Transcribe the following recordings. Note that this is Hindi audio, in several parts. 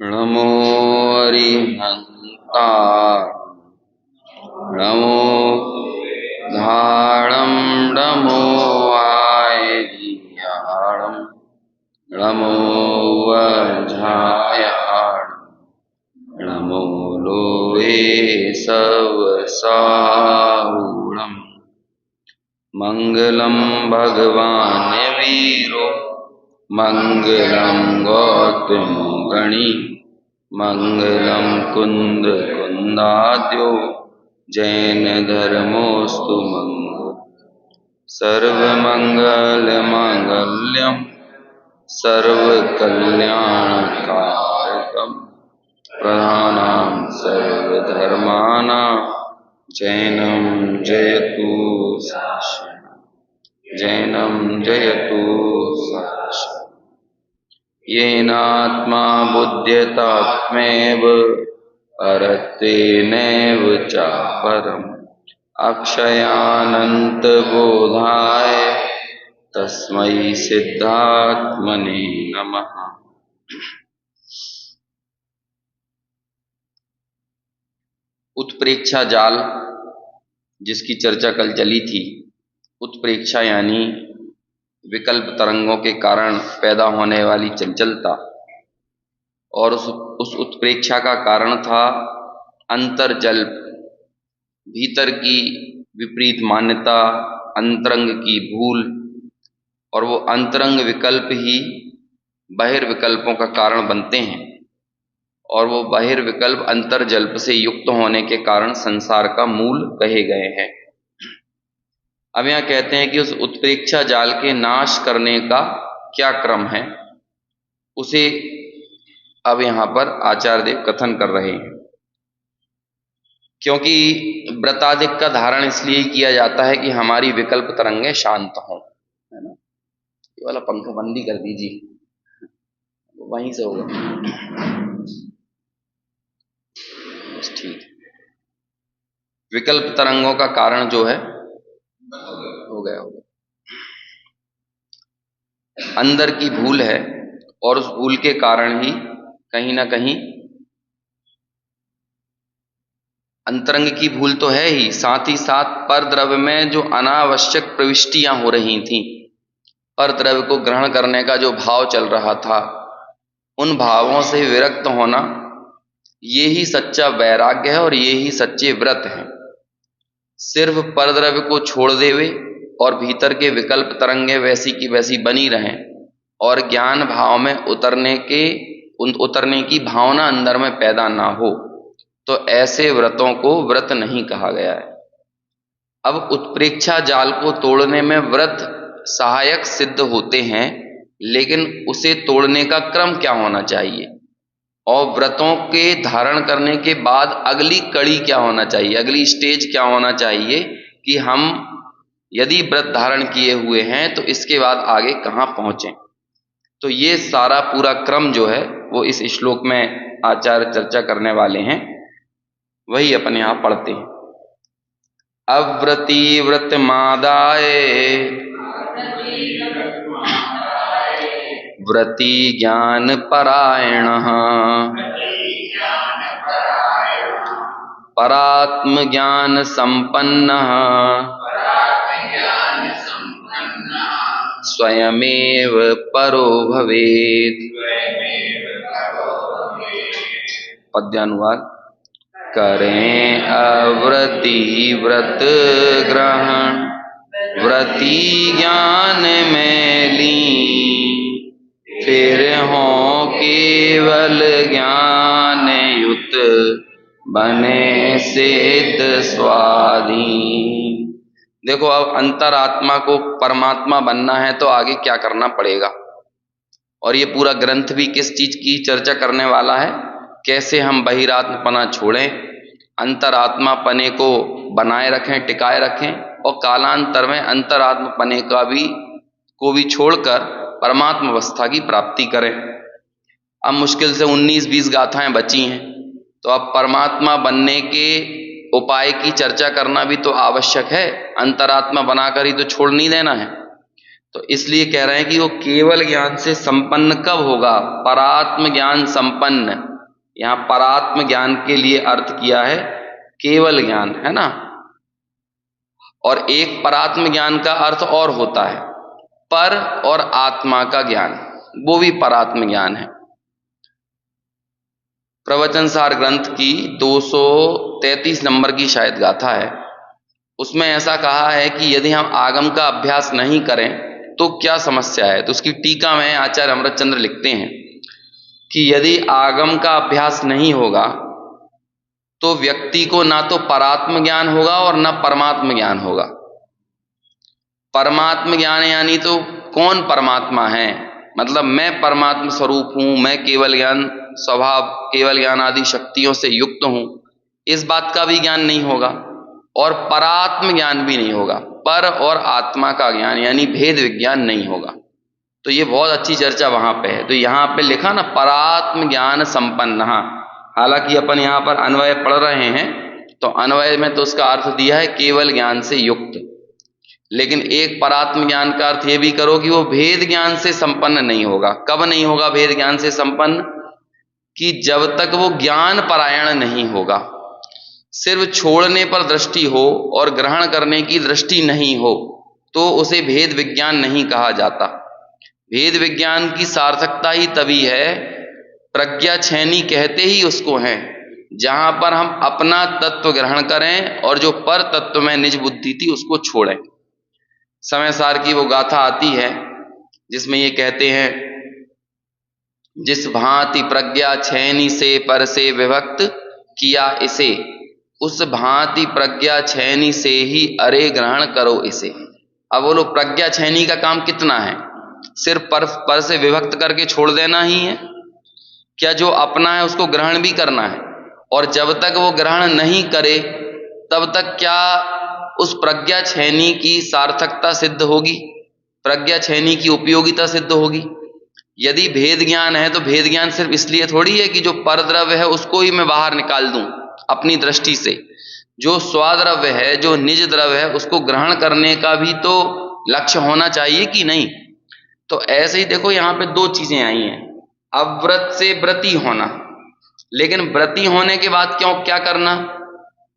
नमो अरिहन्ताय नमो धारणं नमो आयर्याणं नमो वज्रायाणं नमो लोये सवसाहुणम् मङ्गलं भगवान् वीरो मङ्गलं गौतमगणी मङ्गलं कुन्द कुन्दाद्यो जैन धर्मोऽस्तु मङ्गलम् सर्वमङ्गलमाङ्गल्यं सर्वकल्याणकारकं प्रधानं सर्वधर्माणां जैनं जयतु शासनम् जैनं जयतु शासनम् येनात्मा बुध्यतात्मैव परत्वेनैव चापरम् अक्षयानन्तबोधाय तस्मै सिद्धात्मने नमः। उत्प्रेक्षा जाल जिसकी चर्चा कल चली थी, उत्प्रेक्षा यानी विकल्प तरंगों के कारण पैदा होने वाली चंचलता, और उस उत्प्रेक्षा का कारण था अंतर्जल्प, भीतर की विपरीत मान्यता, अंतरंग की भूल, और वो अंतरंग विकल्प ही बहिर्विकल्पों का कारण बनते हैं, और वो बहिर्विकल्प अंतर्जल्प से युक्त होने के कारण संसार का मूल कहे गए हैं। अब यहाँ कहते हैं कि उस उत्प्रेक्षा जाल के नाश करने का क्या क्रम है, उसे अब यहाँ पर आचार्य देव कथन कर रहे हैं। क्योंकि व्रतादिक का धारण इसलिए किया जाता है कि हमारी विकल्प तरंगें शांत हों, है ना। ये वाला पंखा बंदी कर दीजिए, वहीं से होगा, बस ठीक। विकल्प तरंगों का कारण जो है हो गया अंदर की भूल है, और उस भूल के कारण ही कहीं ना कहीं अंतरंग की भूल तो है ही, साथ ही साथ परद्रव्य में जो अनावश्यक प्रविष्टियां हो रही थीं, परद्रव्य को ग्रहण करने का जो भाव चल रहा था, उन भावों से विरक्त होना, ये ही सच्चा वैराग्य है और ये ही सच्चे व्रत हैं। सिर्फ परद्रव्य को छोड़ देवे और भीतर के विकल्प तरंगे वैसी की वैसी बनी रहें और ज्ञान भाव में उतरने की भावना अंदर में पैदा ना हो, तो ऐसे व्रतों को व्रत नहीं कहा गया है। अब उत्प्रेक्षा जाल को तोड़ने में व्रत सहायक सिद्ध होते हैं, लेकिन उसे तोड़ने का क्रम क्या होना चाहिए, और व्रतों के धारण करने के बाद अगली कड़ी क्या होना चाहिए, अगली स्टेज क्या होना चाहिए, कि हम यदि व्रत धारण किए हुए हैं तो इसके बाद आगे कहाँ पहुंचें। तो ये सारा पूरा क्रम जो है वो इस श्लोक में आचार्य चर्चा करने वाले हैं, वही अपन यहां पढ़ते हैं। अव्रती व्रत मादाय व्रती ज्ञान परायणः परात्म ज्ञान संपन्नः स्वयमेव परो भवेत्। पद्यानुवाद। करें अव्रती व्रत ग्रहण व्रती ज्ञान में लीन, फिर हो केवल ज्ञान युत बने सिद्ध स्वाधीन। देखो, अब अंतरात्मा को परमात्मा बनना है तो आगे क्या करना पड़ेगा, और ये पूरा ग्रंथ भी किस चीज की चर्चा करने वाला है, कैसे हम बहिरात्मपना छोड़ें, अंतरात्मा पने को बनाए रखें, टिकाए रखें, और कालांतर में अंतरात्मपने को भी छोड़कर परमात्मा अवस्था की प्राप्ति करें। अब मुश्किल से 19-20 गाथाएं बची हैं, तो अब परमात्मा बनने के उपाय की चर्चा करना भी तो आवश्यक है, अंतरात्मा बनाकर ही तो छोड़ नहीं देना है। तो इसलिए कह रहे हैं कि वो केवल ज्ञान से संपन्न कब होगा, परात्म ज्ञान संपन्न, यहाँ परात्म ज्ञान के लिए अर्थ किया है केवल ज्ञान, है ना। और एक परात्म ज्ञान का अर्थ और होता है पर और आत्मा का ज्ञान, वो भी परात्म ज्ञान है। प्रवचन सार ग्रंथ की 233 नंबर की शायद गाथा है, उसमें ऐसा कहा है कि यदि हम आगम का अभ्यास नहीं करें तो क्या समस्या है। तो उसकी टीका में आचार्य अमृतचंद्र लिखते हैं कि यदि आगम का अभ्यास नहीं होगा तो व्यक्ति को ना तो परात्म ज्ञान होगा और ना परमात्म ज्ञान होगा। परमात्म ज्ञान यानी तो कौन परमात्मा है, मतलब मैं परमात्म स्वरूप हूं, मैं केवल ज्ञान स्वभाव, केवल ज्ञान आदि शक्तियों से युक्त हूं, इस बात का भी ज्ञान नहीं होगा और परात्म ज्ञान भी नहीं होगा। पर और आत्मा का ज्ञान यानी भेद विज्ञान नहीं होगा। तो ये बहुत अच्छी चर्चा वहां पे है। तो यहाँ पे लिखा ना परात्म ज्ञान संपन्न, हालांकि अपन यहाँ पर अन्वय पढ़ रहे हैं तो अन्वय में तो उसका अर्थ दिया है केवल ज्ञान से युक्त, लेकिन एक परात्म ज्ञान का अर्थ ये भी करो कि वो भेद ज्ञान से संपन्न नहीं होगा। कब नहीं होगा भेद ज्ञान से संपन्न? कि जब तक वो ज्ञान परायण नहीं होगा, सिर्फ छोड़ने पर दृष्टि हो और ग्रहण करने की दृष्टि नहीं हो तो उसे भेद विज्ञान नहीं कहा जाता। भेद विज्ञान की सार्थकता ही तभी है, प्रज्ञा छेनी कहते ही उसको हैं, जहां पर हम अपना तत्व ग्रहण करें और जो पर तत्व में निज बुद्धि थी उसको छोड़ें। समय सार की वो गाथा आती है जिसमें ये कहते हैं, जिस भांति प्रज्ञा छेनी से पर से विभक्त किया इसे, उस भांति प्रज्ञा छेनी से ही अरे ग्रहण करो इसे। अब बोलो प्रज्ञा छेनी का काम कितना है? सिर्फ पर से विभक्त करके छोड़ देना ही है क्या? जो अपना है उसको ग्रहण भी करना है, और जब तक वो ग्रहण नहीं करे तब तक क्या उस प्रज्ञा छेनी की सार्थकता सिद्ध होगी, प्रज्ञा छेनी की उपयोगिता सिद्ध होगी? यदि भेद ज्ञान है तो भेद ज्ञान सिर्फ इसलिए थोड़ी है कि जो परद्रव्य है उसको ही मैं बाहर निकाल दूं अपनी दृष्टि से, जो स्वाद्रव्य है, जो निज द्रव्य है, उसको ग्रहण करने का भी तो लक्ष्य होना चाहिए कि नहीं। तो ऐसे ही देखो यहाँ पे दो चीजें आई हैं, अव्रत से व्रति होना, लेकिन व्रति होने के बाद क्यों क्या करना?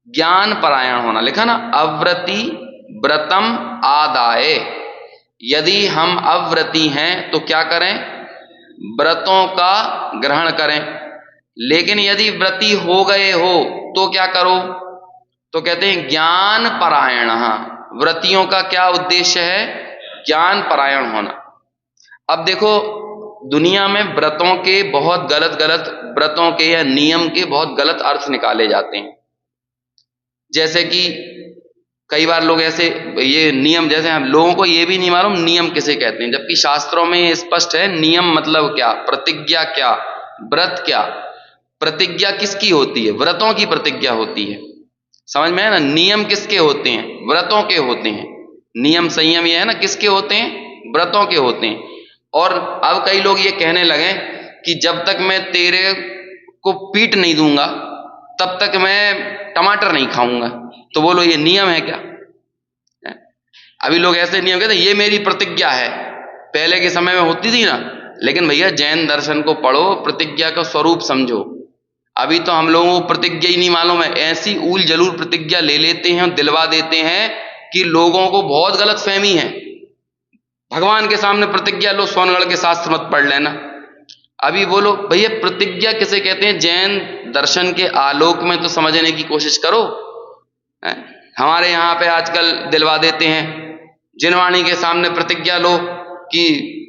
ज्ञान परायण होना। लिखा ना अव्रति व्रतम आदाय। यदि हम अव्रति हैं तो क्या करें? व्रतों का ग्रहण करें। लेकिन यदि व्रति हो गए हो तो क्या करो? तो कहते हैं ज्ञान परायण। व्रतियों का क्या उद्देश्य है? ज्ञान परायण होना। अब देखो दुनिया में व्रतों के बहुत गलत व्रतों के या नियम के बहुत गलत अर्थ निकाले जाते हैं। जैसे कि कई बार लोग ऐसे ये नियम, जैसे हम लोगों को ये भी नहीं मालूम नियम किसे कहते हैं, जबकि शास्त्रों में ये स्पष्ट है नियम मतलब क्या, प्रतिज्ञा क्या, व्रत क्या। प्रतिज्ञा किसकी होती है? व्रतों की प्रतिज्ञा होती है, समझ में है ना। नियम किसके होते हैं? व्रतों के होते हैं। नियम संयम ये है ना किसके होते हैं? व्रतों के होते हैं। और अब कई लोग ये कहने लगे कि जब तक मैं तेरे को पीट नहीं दूंगा तब तक मैं टमाटर नहीं खाऊंगा। तो बोलो ये नियम है क्या? अभी लोग ऐसे नियम कहते हैं ये मेरी प्रतिज्ञा है, पहले के समय में होती थी ना। लेकिन भैया जैन दर्शन को पढ़ो, प्रतिज्ञा का स्वरूप समझो। अभी तो हम लोगों को प्रतिज्ञा ही नहीं मालूम है, ऐसी ऊल जलूल प्रतिज्ञा ले लेते हैं और दिलवा देते हैं कि लोगों को बहुत गलत फहमी है। भगवान के सामने प्रतिज्ञा लो, सोनगढ़ के शास्त्र मत पढ़ लेना। अभी बोलो भैया प्रतिज्ञा किसे कहते हैं? जैन दर्शन के आलोक में तो समझने की कोशिश करो। हमारे यहाँ पे आजकल दिलवा देते हैं जिनवाणी के सामने प्रतिज्ञा लो कि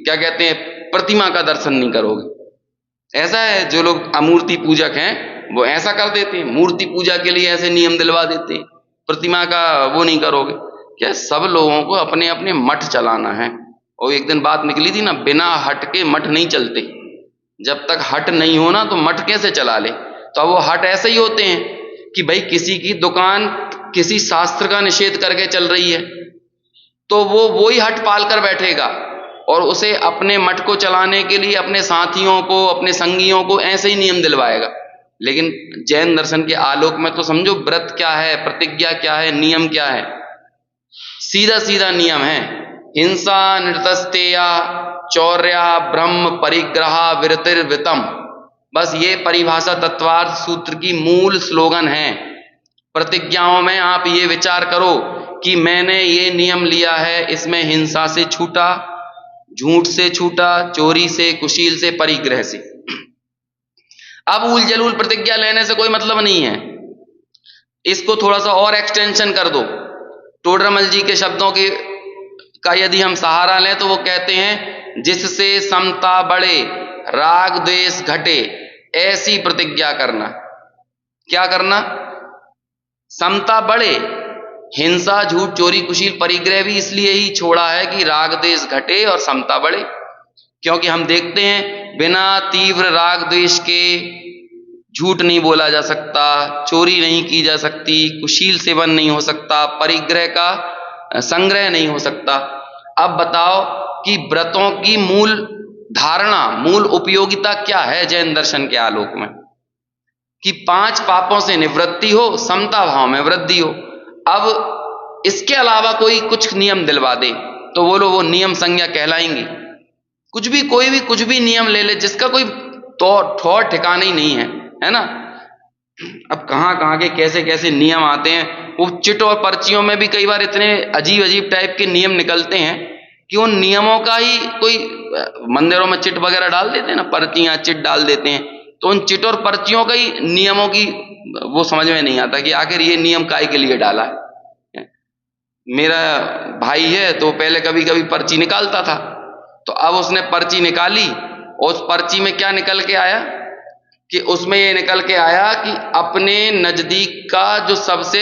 क्या कहते हैं, प्रतिमा का दर्शन नहीं करोगे। ऐसा है, जो लोग अमूर्ति पूजक हैं वो ऐसा कर देते हैं, मूर्ति पूजा के लिए ऐसे नियम दिलवा देते हैं, प्रतिमा का वो नहीं करोगे। क्या सब लोगों को अपने अपने मठ चलाना है। और एक दिन बात निकली थी ना, बिना हट के मठ नहीं चलते। जब तक हट नहीं होना तो मठ कैसे चला ले? तो अब वो हट ऐसे ही होते हैं कि भाई किसी की दुकान किसी शास्त्र का निषेध करके चल रही है तो वो ही हट पाल कर बैठेगा और उसे अपने मठ को चलाने के लिए अपने साथियों को, अपने संगियों को ऐसे ही नियम दिलवाएगा। लेकिन जैन दर्शन के आलोक में तो समझो व्रत क्या है, प्रतिज्ञा क्या है, नियम क्या है। सीधा सीधा नियम है, हिंसा नृतस्तेया चौर्या ब्रह्म परिग्रह विरतिर्वितम। बस ये परिभाषा तत्वार्थ सूत्र की मूल स्लोगन है। प्रतिज्ञाओं में आप ये विचार करो कि मैंने ये नियम लिया है, इसमें हिंसा से छूटा, झूठ से छूटा, चोरी से, कुशील से, परिग्रह से। अब उल जलूल प्रतिज्ञा लेने से कोई मतलब नहीं है। इसको थोड़ा सा और एक्सटेंशन कर दो। टोडरमल जी के शब्दों की का यदि हम सहारा लें तो वो कहते हैं, जिससे समता बढ़े, राग द्वेष घटे, ऐसी प्रतिज्ञा करना। क्या करना? समता बढ़े, हिंसा, झूठ, चोरी, कुशील, परिग्रह भी इसलिए ही छोड़ा है कि राग द्वेष घटे और समता बढ़े। क्योंकि हम देखते हैं बिना तीव्र राग द्वेष के झूठ नहीं बोला जा सकता, चोरी नहीं की जा सकती, कुशील सेवन नहीं हो सकता, परिग्रह का संग्रह नहीं हो सकता। अब बताओ कि व्रतों की मूल धारणा, मूल उपयोगिता क्या है जैन दर्शन के आलोक में? कि 5 पापों से निवृत्ति हो, समता भाव में वृद्धि हो। अब इसके अलावा कोई कुछ नियम दिलवा दे तो बोलो वो नियम संज्ञा कहलाएंगी? कुछ भी, कोई भी कुछ भी नियम ले ले जिसका कोई ठौर ठिकाना ही नहीं है ना। अब कहां कहां के कैसे कैसे नियम आते हैं। वो चिट और पर्चियों में भी कई बार इतने अजीब अजीब टाइप के नियम निकलते हैं कि उन नियमों का ही कोई, मंदिरों में चिट वगैरह डाल देते हैं ना, पर्चियां चिट डाल देते हैं, तो उन चिट और पर्चियों का ही नियमों की वो समझ में नहीं आता कि आखिर ये नियम काय के लिए डाला है। मेरा भाई है तो पहले कभी कभी पर्ची निकालता था, तो अब उसने पर्ची निकाली और उस पर्ची में क्या निकल के आया कि उसमें ये निकल के आया कि अपने नजदीक का जो सबसे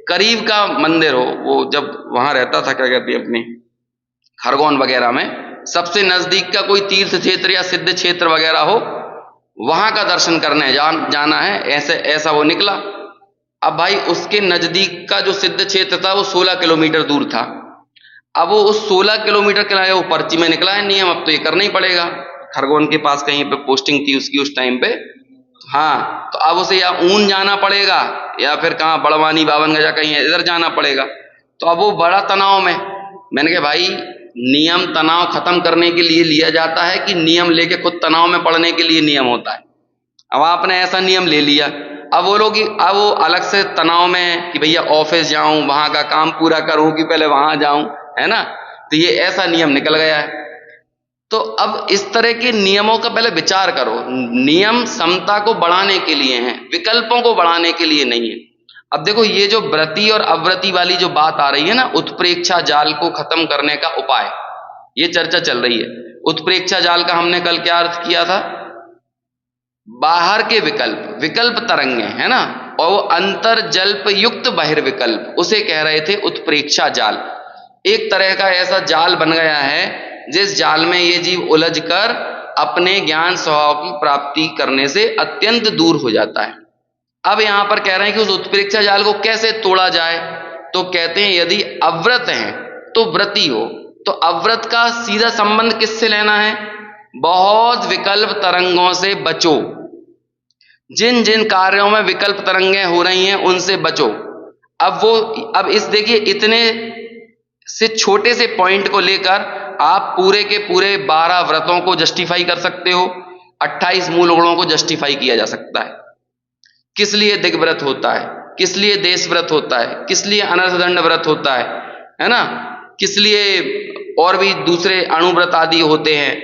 करीब का मंदिर हो, वो जब वहां रहता था, क्या कहते हैं, अपने खरगोन वगैरह में, सबसे नजदीक का कोई तीर्थ क्षेत्र या सिद्ध क्षेत्र वगैरह हो, वहां का दर्शन करने जाना है, ऐसा वो निकला। अब भाई उसके नजदीक का जो सिद्ध क्षेत्र था वो 16 किलोमीटर दूर था। अब वो उस 16 किलोमीटर के लिए वो पर्ची में निकला है नियम, अब तो ये करना ही पड़ेगा। खरगोन के पास कहीं पे पोस्टिंग थी उसकी उस टाइम पे, हाँ, तो अब उसे या ऊन जाना पड़ेगा या फिर कहाँ बड़वानी, बावन गजा, कहीं इधर जाना पड़ेगा। तो अब वो बड़ा तनाव में। मैंने कहा भाई, नियम तनाव खत्म करने के लिए लिया जाता है कि नियम लेके खुद तनाव में पड़ने के लिए नियम होता है? अब आपने ऐसा नियम ले लिया, अब वो लोग अब वो अलग से तनाव में कि भैया ऑफिस जाऊं, वहां का काम पूरा करूं कि पहले वहां जाऊं, है ना। तो ये ऐसा नियम निकल गया है। तो अब इस तरह के नियमों का पहले विचार करो। नियम समता को बढ़ाने के लिए हैं, विकल्पों को बढ़ाने के लिए नहीं है। अब देखो, ये जो व्रती और अव्रती वाली जो बात आ रही है ना, उत्प्रेक्षा जाल को खत्म करने का उपाय, ये चर्चा चल रही है। उत्प्रेक्षा जाल का हमने कल क्या अर्थ किया था? बाहर के विकल्प, विकल्प तरंगे, है ना, और वो अंतर जल्प युक्त बहिर्विकल्प, उसे कह रहे थे उत्प्रेक्षा जाल। एक तरह का ऐसा जाल बन गया है जिस जाल में ये जीव उलझ कर अपने ज्ञान स्वभाव की प्राप्ति करने से अत्यंत दूर हो जाता है। अब यहां पर कह रहे हैं कि उस उत्प्रेक्षा जाल को कैसे तोड़ा जाए। तो कहते हैं यदि अव्रत हैं तो व्रती हो, तो अव्रत का सीधा संबंध किससे लेना है? बहुत विकल्प तरंगों से बचो। जिन जिन कार्यों में विकल्प तरंगें हो रही हैं उनसे बचो। अब इस देखिए, इतने से छोटे से पॉइंट को लेकर आप पूरे के पूरे 12 व्रतों को जस्टिफाई कर सकते हो, 28 मूल गुणों को जस्टिफाई किया जा सकता है। किस लिए दिग्व्रत होता है, किस लिए देश व्रत होता है, किस लिए अनर्थदंड व्रत होता है ना, किस लिए और भी दूसरे अणुव्रत आदि होते हैं।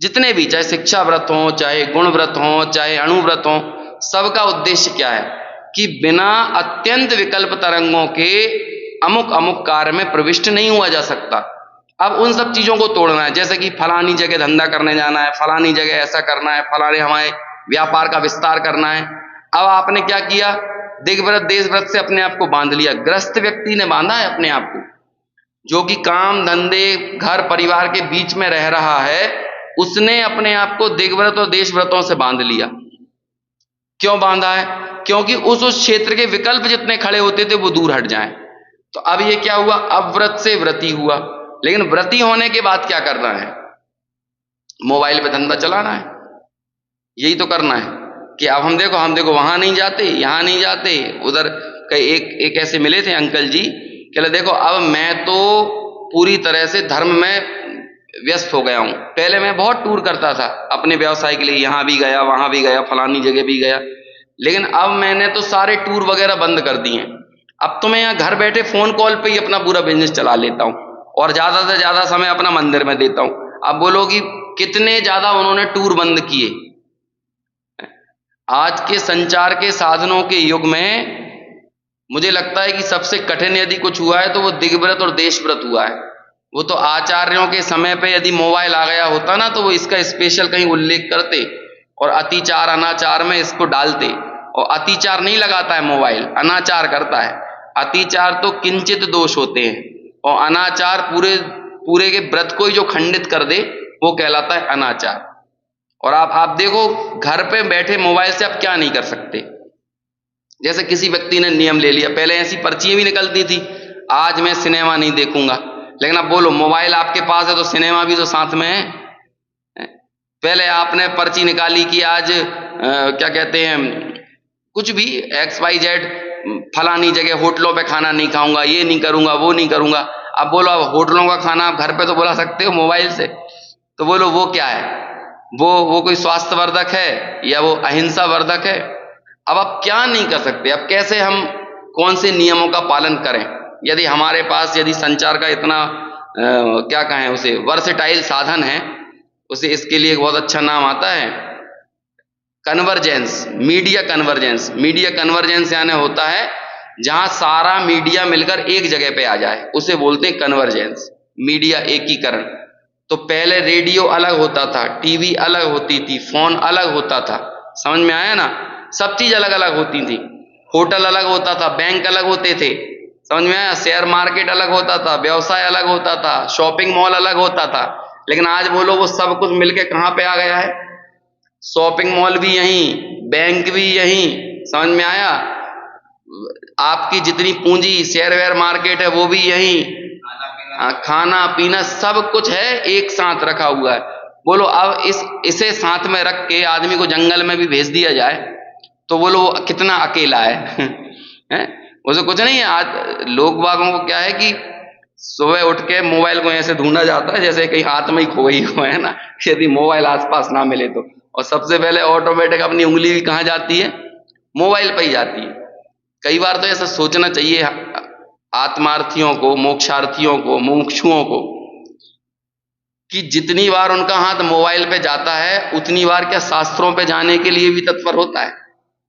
जितने भी, चाहे शिक्षा व्रत हो, चाहे गुण व्रत हो, चाहे अणुव्रत हो, सबका उद्देश्य क्या है कि बिना अत्यंत विकल्प तरंगों के अमुक अमुक कार्य में प्रविष्ट नहीं हुआ जा सकता। अब उन सब चीजों को तोड़ना है, जैसे कि फलानी जगह धंधा करने जाना है, फलानी जगह ऐसा करना है, फलाने हमारे व्यापार का विस्तार करना है। अब आपने क्या किया? दिग्व्रत देश व्रत से अपने आप को बांध लिया। ग्रस्त व्यक्ति ने बांधा है अपने आप को, जो कि काम धंधे घर परिवार के बीच में रह रहा है, उसने अपने आप को दिग्व्रत और देश व्रतों से बांध लिया। क्यों बांधा है? क्योंकि उस क्षेत्र के विकल्प जितने खड़े होते थे वो दूर हट जाएं। तो अब ये क्या हुआ? अव्रत से व्रती हुआ। लेकिन व्रती होने के बाद क्या करना है? मोबाइल पे धंधा चलाना है, यही तो करना है कि अब हम देखो वहां नहीं जाते, यहां नहीं जाते, उधर एक ऐसे मिले थे अंकल जी, कहले देखो अब मैं तो पूरी तरह से धर्म में व्यस्त हो गया हूँ। पहले मैं बहुत टूर करता था अपने व्यवसाय के लिए, यहाँ भी गया, वहाँ भी गया, फलानी जगह भी गया, लेकिन अब मैंने तो सारे टूर वगैरह बंद कर दिए हैं। अब तो मैं यहाँ घर बैठे फोन कॉल पे ही अपना पूरा बिजनेस चला लेता हूँ और ज्यादा से ज्यादा समय अपना मंदिर में देता हूँ। अब बोलो कि कितने ज्यादा उन्होंने टूर बंद किए। आज के संचार के साधनों के युग में मुझे लगता है कि सबसे कठिन यदि कुछ हुआ है तो वो दिग्व्रत और देशव्रत हुआ है। वो तो आचार्यों के समय पे यदि मोबाइल आ गया होता ना तो वो इसका स्पेशल कहीं उल्लेख करते और अतिचार अनाचार में इसको डालते। और अतिचार नहीं लगाता है मोबाइल, अनाचार करता है। अतिचार तो किंचित दोष होते हैं और अनाचार पूरे पूरे के व्रत को ही जो खंडित कर दे वो कहलाता है अनाचार। और आप देखो घर पे बैठे मोबाइल से आप क्या नहीं कर सकते। जैसे किसी व्यक्ति ने नियम ले लिया, पहले ऐसी पर्चियां भी निकलती थी, आज मैं सिनेमा नहीं देखूंगा, लेकिन अब बोलो मोबाइल आपके पास है तो सिनेमा भी तो साथ में है। पहले आपने पर्ची निकाली कि आज क्या कहते हैं, कुछ भी XYZ फलानी जगह होटलों पे खाना नहीं खाऊंगा, ये नहीं करूंगा, वो नहीं करूंगा। अब बोलो अब होटलों का खाना आप घर पे तो बुला सकते हो मोबाइल से, तो बोलो वो क्या है, वो कोई स्वास्थ्य वर्धक है या वो अहिंसा वर्धक है। अब आप क्या नहीं कर सकते। अब कैसे हम कौन से नियमों का पालन करें यदि हमारे पास यदि संचार का इतना क्या कहें उसे वर्सेटाइल साधन है। उसे इसके लिए एक बहुत अच्छा नाम आता है convergence, media convergence. Media convergence यानी होता है जहां सारा मीडिया मिलकर एक जगह पे आ जाए, उसे बोलते हैं कन्वर्जेंस, मीडिया एकीकरण। तो पहले रेडियो अलग होता था, टीवी अलग होती थी, फोन अलग होता था, समझ में आया ना, सब चीज अलग अलग होती थी। होटल अलग होता था, बैंक अलग होते थे, समझ में आया, शेयर मार्केट अलग होता था, व्यवसाय अलग होता था, शॉपिंग मॉल अलग होता था। लेकिन आज बोलो वो सब कुछ मिलके कहां पे आ गया है, शॉपिंग मॉल भी यहीं, बैंक भी यहीं, समझ में आया, आपकी जितनी पूंजी शेयर वेयर मार्केट है वो भी यहीं, खाना पीना सब कुछ है एक साथ रखा हुआ है। बोलो अब इसे साथ में रख के आदमी को जंगल में भी भेज दिया जाए तो बोलो वो कितना अकेला है, उसे कुछ नहीं है। आज लोग बागों को क्या है कि सुबह उठ के मोबाइल को ऐसे ढूंढा जाता है जैसे कहीं हाथ में ही खो गई हो, है ना, यदि मोबाइल आसपास ना मिले तो। और सबसे पहले ऑटोमेटिक अपनी उंगली भी कहाँ जाती है, मोबाइल पर ही जाती है। कई बार तो ऐसा सोचना चाहिए आत्मार्थियों को, मोक्षार्थियों को, मुमुक्षुओं को, कि जितनी बार उनका हाथ मोबाइल पे जाता है उतनी बार क्या शास्त्रों पे जाने के लिए भी तत्पर होता है।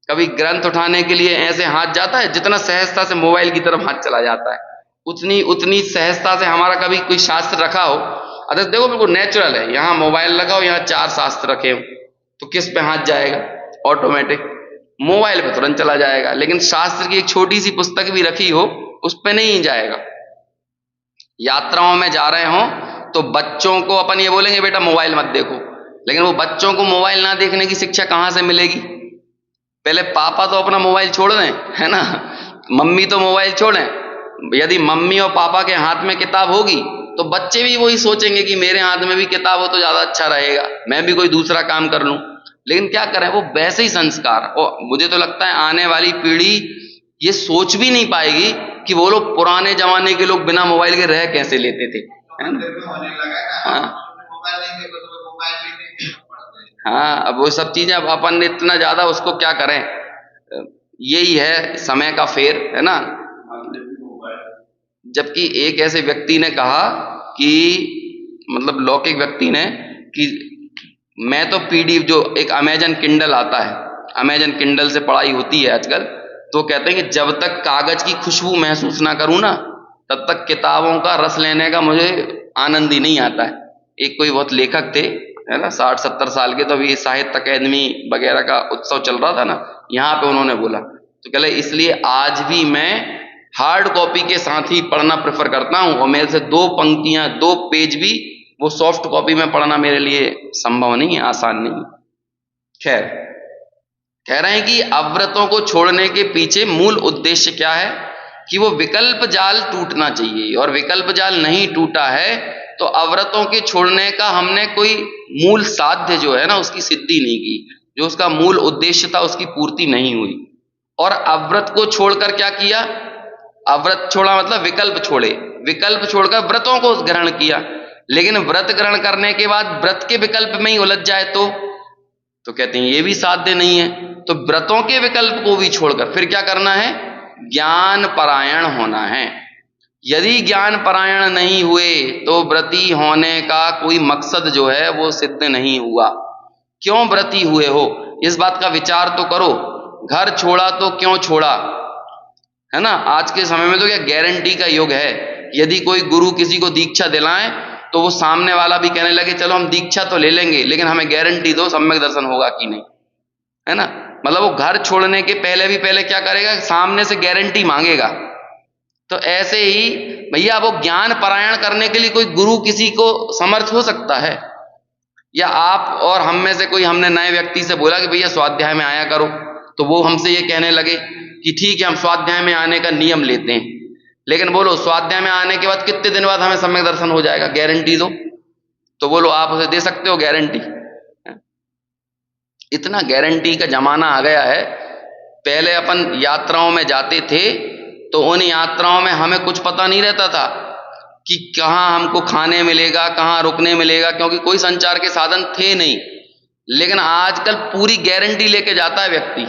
कभी ग्रंथ उठाने के लिए ऐसे हाथ जाता है, जितना सहजता से मोबाइल की तरफ हाथ चला जाता है उतनी सहजता से हमारा कभी कोई शास्त्र रखा हो। अरे देखो बिल्कुल नेचुरल है, यहाँ मोबाइल लगाओ, यहाँ 4 शास्त्र रखे हो, तो किस पे हाथ जाएगा, ऑटोमेटिक मोबाइल पे तुरंत चला जाएगा। लेकिन शास्त्र की एक छोटी सी पुस्तक भी रखी हो उस पे नहीं जाएगा। यात्राओं में जा रहे हो तो बच्चों को अपन ये बोलेंगे बेटा मोबाइल मत देखो, लेकिन वो बच्चों को मोबाइल ना देखने की शिक्षा कहां से मिलेगी। पहले पापा तो अपना मोबाइल छोड़ दें, है ना, मम्मी तो मोबाइल छोड़ें। यदि मम्मी और पापा के हाथ में किताब होगी तो बच्चे भी वही सोचेंगे कि मेरे हाथ में भी किताब हो तो ज्यादा अच्छा रहेगा, मैं भी कोई दूसरा काम कर लूं। लेकिन क्या करें, वो वैसे ही संस्कार। और मुझे तो लगता है आने वाली पीढ़ी ये सोच भी नहीं पाएगी कि वो लोग पुराने जमाने के लोग बिना मोबाइल के रह कैसे लेते थे, है ना। हाँ, अब वो सब चीजें अब अपन ने इतना ज्यादा उसको क्या करें, यही है समय का फेर, है ना। जबकि एक ऐसे व्यक्ति ने कहा कि मतलब लौकिक व्यक्ति ने कि मैं तो पीडीएफ, जो एक अमेजन किंडल आता है, अमेजन किंडल से पढ़ाई होती है आजकल, तो कहते हैं कि जब तक कागज की खुशबू महसूस ना करूं ना तब तक किताबों का रस लेने का मुझे आनंद ही नहीं आता है। एक कोई बहुत लेखक थे, है ना, 60-70 साल के, तो अभी साहित्य अकेदमी वगैरह का उत्सव चल रहा था ना, यहाँ पे उन्होंने बोला, तो कहले इसलिए आज भी मैं हार्ड कॉपी के साथ ही पढ़ना प्रेफर करता हूं, और मेरे से 2 पंक्तियां 2 पेज भी वो सॉफ्ट कॉपी में पढ़ना मेरे लिए संभव नहीं है, आसान नहीं। खैर, कह रहे हैं कि अव्रतों को छोड़ने के पीछे मूल उद्देश्य क्या है कि वो विकल्प जाल टूटना चाहिए, और विकल्प जाल नहीं टूटा है तो अव्रतों के छोड़ने का हमने कोई मूल साध्य जो है ना उसकी सिद्धि नहीं की, जो उसका मूल उद्देश्य था उसकी पूर्ति नहीं हुई। और अव्रत को छोड़कर क्या किया, अव्रत छोड़ा मतलब विकल्प छोड़े, विकल्प छोड़कर व्रतों को ग्रहण किया। लेकिन व्रत ग्रहण करने के बाद व्रत के विकल्प में ही उलझ जाए तो कहते हैं ये भी साध्य नहीं है। तो व्रतों के विकल्प को भी छोड़कर फिर क्या करना है, ज्ञान परायण होना है। यदि ज्ञान परायण नहीं हुए तो व्रती होने का कोई मकसद जो है वो सिद्ध नहीं हुआ। क्यों व्रती हुए हो, इस बात का विचार तो करो। घर छोड़ा तो क्यों छोड़ा, है ना। आज के समय में तो क्या गारंटी का युग है। यदि कोई गुरु किसी को दीक्षा दिलाए तो वो सामने वाला भी कहने लगे चलो हम दीक्षा तो ले लेंगे, लेकिन हमें गारंटी दो सम्यक दर्शन होगा कि नहीं, है ना। मतलब वो घर छोड़ने के पहले क्या करेगा, सामने से गारंटी मांगेगा। तो ऐसे ही भैया वो ज्ञान परायण करने के लिए कोई गुरु किसी को समर्थ हो सकता है, या आप और हम में से कोई, हमने नए व्यक्ति से बोला कि भैया स्वाध्याय में आया करो, तो वो हमसे ये कहने लगे कि ठीक है हम स्वाध्याय में आने का नियम लेते हैं, लेकिन बोलो स्वाध्याय में आने के बाद कितने दिन बाद हमें सम्यक दर्शन हो जाएगा, गारंटी दो। तो बोलो आप उसे दे सकते हो गारंटी? इतना गारंटी का जमाना आ गया है। पहले अपन यात्राओं में जाते थे तो उन यात्राओं में हमें कुछ पता नहीं रहता था कि कहाँ हमको खाने मिलेगा, कहाँ रुकने मिलेगा, क्योंकि कोई संचार के साधन थे नहीं। लेकिन आजकल पूरी गारंटी लेके जाता है व्यक्ति,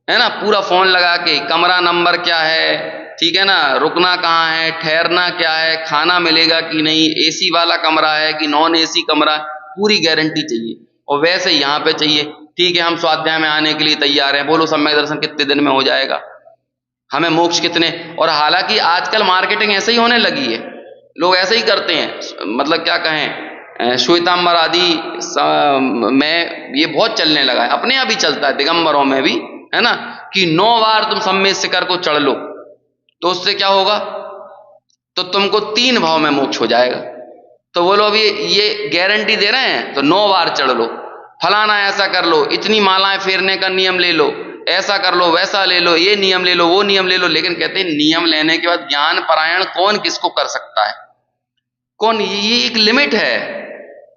है ना, पूरा फोन लगा के कमरा नंबर क्या है, ठीक है ना, रुकना कहाँ है, ठहरना क्या है, खाना मिलेगा कि नहीं, एसी वाला कमरा है कि नॉन एसी कमरा, पूरी गारंटी चाहिए। और वैसे यहाँ पे चाहिए, ठीक है हम स्वाध्याय में आने के लिए तैयार हैं, बोलो सम्यक दर्शन कितने दिन में हो जाएगा, हमें मोक्ष कितने। और हालांकि आजकल मार्केटिंग ऐसे ही होने लगी है, लोग ऐसे ही करते हैं, मतलब क्या कहें, श्वेतांबर आदि में ये बहुत चलने लगा है, अपने यहाँ भी चलता है, दिगंबरों में भी, है ना, कि 9 बार तुम सम्मेद शिखर को चढ़ लो तो उससे क्या होगा, तो तुमको 3 भाव में मोक्ष हो जाएगा। तो बोलो अभी ये गारंटी दे रहे हैं तो 9 बार चढ़ लो, फलाना ऐसा कर लो, इतनी मालाएं फेरने का नियम ले लो, ऐसा कर लो, वैसा ले लो, ये नियम ले लो, वो नियम ले लो। लेकिन कहते हैं नियम लेने के बाद ज्ञान परायण कौन किसको कर सकता है, कौन, ये एक लिमिट है।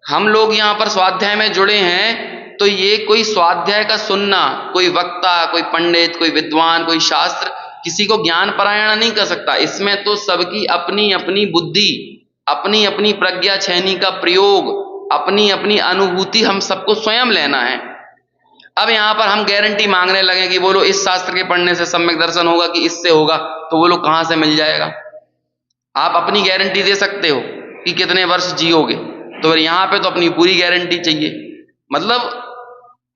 हम लोग यहाँ पर स्वाध्याय में जुड़े हैं तो ये कोई स्वाध्याय का सुनना, कोई वक्ता, कोई पंडित, कोई विद्वान, कोई शास्त्र किसी को ज्ञान परायण नहीं कर सकता। इसमें तो सबकी अपनी अपनी बुद्धि, अपनी अपनी प्रज्ञा छेनी का प्रयोग, अपनी अपनी अनुभूति हम सबको स्वयं लेना है। अब यहां पर हम गारंटी मांगने लगे कि बोलो इस शास्त्र के पढ़ने से सम्यक दर्शन होगा कि इससे होगा, तो बोलो कहां से मिल जाएगा। आप अपनी गारंटी दे सकते हो कि कितने वर्ष जियोगे, तो फिर यहां पे तो अपनी पूरी गारंटी चाहिए। मतलब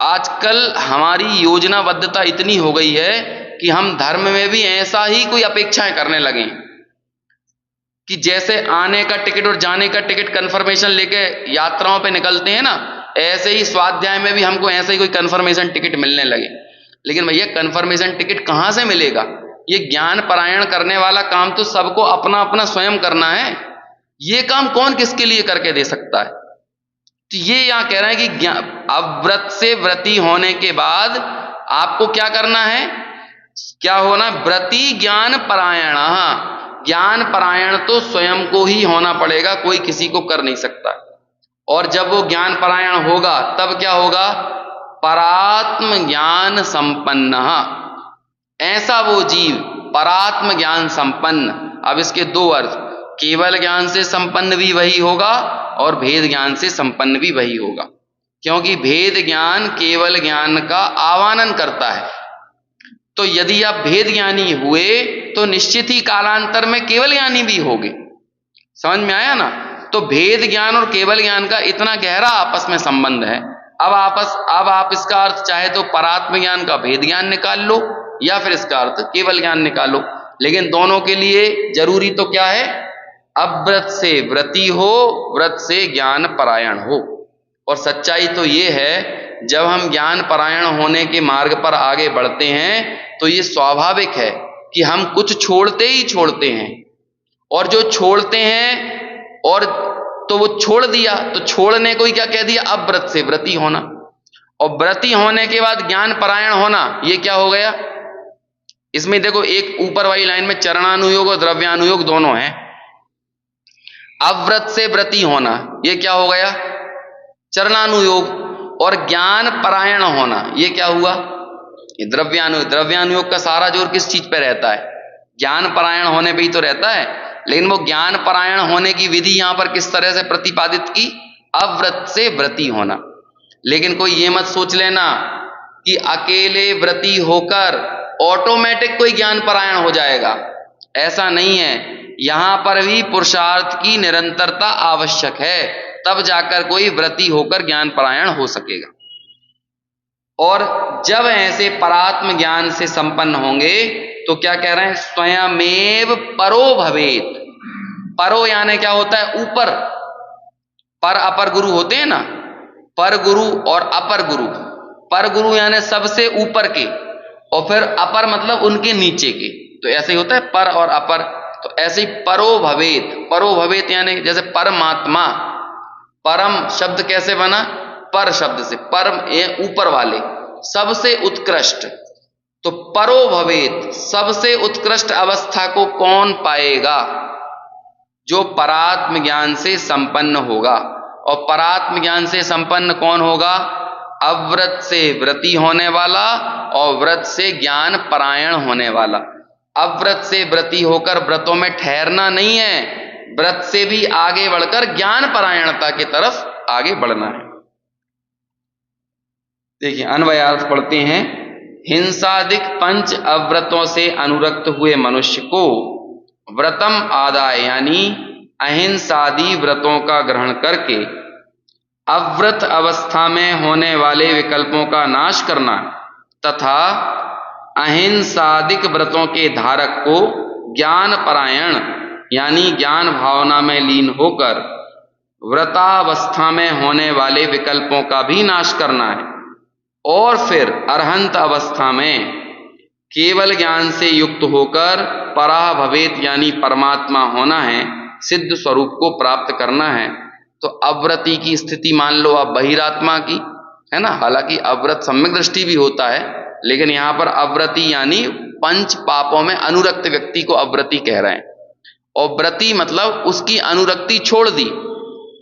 आजकल हमारी योजनाबद्धता इतनी हो गई है कि हम धर्म में भी ऐसा ही कोई अपेक्षाएं करने लगे कि जैसे आने का टिकट और जाने का टिकट कंफर्मेशन लेके यात्राओं पे निकलते हैं ना, ऐसे ही स्वाध्याय में भी हमको ऐसे ही कोई कंफर्मेशन टिकट मिलने लगे। लेकिन भैया कंफर्मेशन टिकट कहां से मिलेगा, ये ज्ञान परायण करने वाला काम तो सबको अपना अपना स्वयं करना है। ये काम कौन किसके लिए करके दे सकता है। तो ये यहां कह रहे हैं कि अव्रत से व्रती होने के बाद आपको क्या करना है, क्या होना, व्रती ज्ञान परायण। ज्ञान परायण तो स्वयं को ही होना पड़ेगा, कोई किसी को कर नहीं सकता। और जब वो ज्ञान परायण होगा तब क्या होगा, परात्म ज्ञान संपन्न, ऐसा वो जीव परात्म ज्ञान संपन्न। अब इसके 2 अर्थ, केवल ज्ञान से संपन्न भी वही होगा और भेद ज्ञान से संपन्न भी वही होगा, क्योंकि भेद ज्ञान केवल ज्ञान का आवाहन करता है। तो यदि आप भेद ज्ञानी हुए तो निश्चित ही कालांतर में केवल ज्ञानी भी होगे। समझ में आया ना। तो भेद ज्ञान और केवल ज्ञान का इतना गहरा आपस में संबंध है। अब आप इसका अर्थ चाहे तो परात्म ज्ञान का भेद ज्ञान निकाल लो या फिर इसका अर्थ केवल ज्ञान निकालो, लेकिन दोनों के लिए जरूरी तो क्या है, अव्रत से व्रती हो, व्रत से ज्ञान परायण हो। और सच्चाई तो ये है, जब हम ज्ञान परायण होने के मार्ग पर आगे बढ़ते हैं तो ये स्वाभाविक है कि हम कुछ छोड़ते ही छोड़ते हैं, और जो छोड़ते हैं और तो वो छोड़ दिया, तो छोड़ने को ही क्या कह दिया, अव्रत से व्रती होना। और व्रती होने के बाद ज्ञान परायण होना, ये क्या हो गया। इसमें देखो एक ऊपर वाली लाइन में चरणानुयोग और द्रव्यानुयोग दोनों हैं। अव्रत से व्रती होना ये क्या हो गया, चरणानुयोग। और ज्ञान परायण होना ये क्या हुआ, ये द्रव्यानुयोग। द्रव्यानुयोग का सारा जोर किस चीज पे रहता है, ज्ञान परायण होने पे ही तो रहता है। लेकिन वो ज्ञान परायण होने की विधि यहां पर किस तरह से प्रतिपादित की? अव्रत से व्रती होना। लेकिन कोई ये मत सोच लेना कि अकेले व्रती होकर ऑटोमेटिक कोई ज्ञान परायण हो जाएगा, ऐसा नहीं है। यहां पर भी पुरुषार्थ की निरंतरता आवश्यक है, तब जाकर कोई व्रती होकर ज्ञान परायण हो सकेगा। और जब ऐसे परात्म ज्ञान से संपन्न होंगे तो क्या कह रहे हैं? स्वयमेव परो भवेत। परो यानी क्या होता है? ऊपर। पर अपर गुरु होते हैं ना, पर गुरु और अपर गुरु। पर गुरु यानी सबसे ऊपर के, और फिर अपर मतलब उनके नीचे के। तो ऐसे ही होता है पर और अपर। तो ऐसे ही परो भवेत। परो भवेत यानी जैसे परमात्मा, परम शब्द कैसे बना? पर शब्द से। परम ये ऊपर वाले, सबसे उत्कृष्ट। तो परो भवेत, सबसे उत्कृष्ट अवस्था को कौन पाएगा? जो परात्म ज्ञान से संपन्न होगा। और परात्म ज्ञान से संपन्न कौन होगा? अव्रत से व्रती होने वाला और व्रत से ज्ञान परायण होने वाला। अव्रत से व्रती होकर व्रतों में ठहरना नहीं है, व्रत से भी आगे बढ़कर ज्ञान परायणता की तरफ आगे बढ़ना है। देखिए अन्वयार्थ पढ़ते हैं। हिंसादिक पंच अव्रतों से अनुरक्त हुए मनुष्य को व्रतम आदाय यानी अहिंसादि व्रतों का ग्रहण करके अव्रत अवस्था में होने वाले विकल्पों का नाश करना तथा अहिंसादिक व्रतों के धारक को ज्ञान परायण यानी ज्ञान भावना में लीन होकर व्रतावस्था में होने वाले विकल्पों का भी नाश करना है। और फिर अरहंत अवस्था में केवल ज्ञान से युक्त होकर पराः भवेत यानी परमात्मा होना है, सिद्ध स्वरूप को प्राप्त करना है। तो अव्रती की स्थिति मान लो आप बहिरात्मा की, है ना। हालांकि अव्रत सम्यक दृष्टि भी होता है, लेकिन यहां पर अव्रती यानी पंच पापों में अनुरक्त व्यक्ति को अव्रती कह रहे हैं। और व्रती मतलब उसकी अनुरक्ति छोड़ दी,